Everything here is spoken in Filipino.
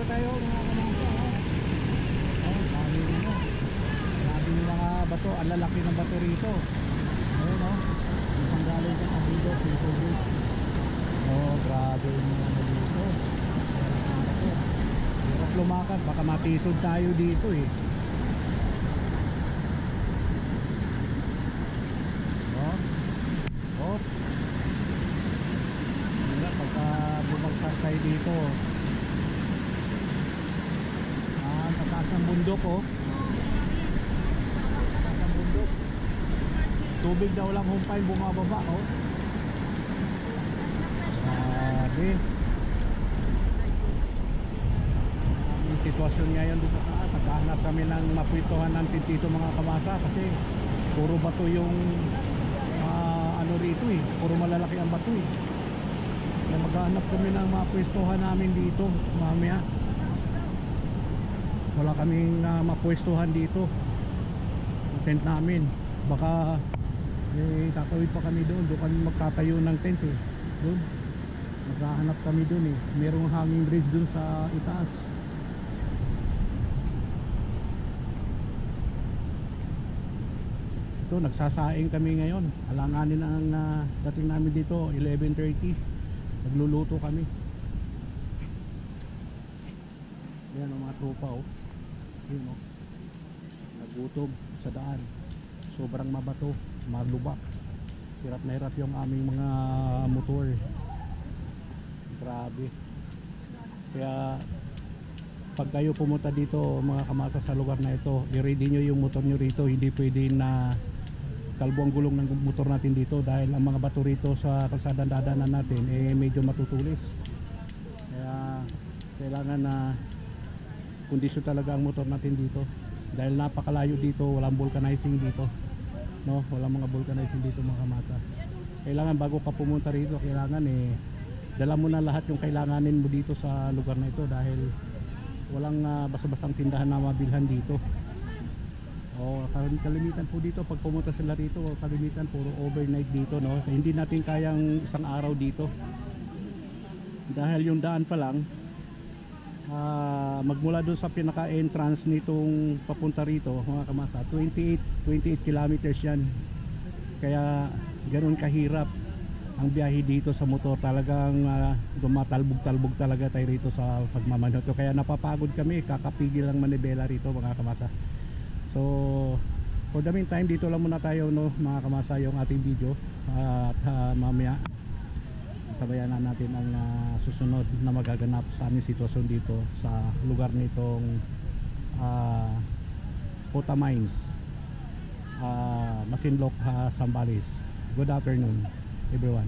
tayo mga kamangsa. Dami nyo. Dami yung mga bato. Ang lalaki ng bato rito. Ayun o. Isang galing sa kabidot. Yung tubig. Grabe yung mga dito. Hirap lumakad. Baka matisod tayo dito eh. Pagka bumagsak tayo dito. Pataas ng bundok oh. Pataas ng bundok. Tubig daw lang humpay bumababa oh. Sabi yung sitwasyon ngayon dito sa taas. Naghahanap kami ng mapwituhan natin dito mga kamasa. Kasi puro bato yung ano rito eh. Puro malalaki ang bato eh. Kaya maghanap kami ng mapwestuhan namin dito mamaya. Wala kaming mapwestuhan dito yung tent namin. Baka tatawid pa kami doon. Doon kami magtatayo ng tent eh. Doon maghahanap kami doon eh. Merong hanging bridge doon sa itaas. Ito nagsasaing kami ngayon. Alanganin ang dating namin dito 11:30. Nagluluto kami. Yan ang mga tropa oh. Yun oh. Nagutob sa daan. Sobrang mabato, malubak. Hirap na hirap yung aming mga motor. Grabe. Kaya pag kayo pumunta dito mga kamasa sa lugar na ito, i-ready nyo yung motor nyo rito. Hindi pwede na kalbo ang gulong ng motor natin dito dahil ang mga bato rito sa kalsadang dadanan natin medyo matutulis. Kaya kailangan na kondisyon talaga ang motor natin dito dahil napakalayo dito, walang vulcanizing dito no, walang mga vulcanizing dito mga kamasa. Kailangan bago ka pumunta rito, kailangan dala mo na lahat yung kailanganin mo dito sa lugar na ito dahil walang basta-bastang tindahan na mabilhan dito. Kalimitan po dito pag pumunta sila rito, kalimitan puro overnight dito no. Hindi natin kayang isang araw dito dahil yung daan pa lang magmula doon sa pinaka entrance nitong papunta rito mga kamasa 28 kilometers yan. Kaya ganoon kahirap ang biyahe dito sa motor. Talagang dumatalbog-talbog talaga tayo rito sa pagmamanoto. Kaya napapagod kami, kakapigil lang manibela rito mga kamasa. So for the meantime dito lang muna tayo no mga kamasa yung ating video at mamaya tabayan na natin ang susunod na magaganap sa aming sitwasyon dito sa lugar nitong Pota Mines, Masinloc, Zambales. Good afternoon everyone.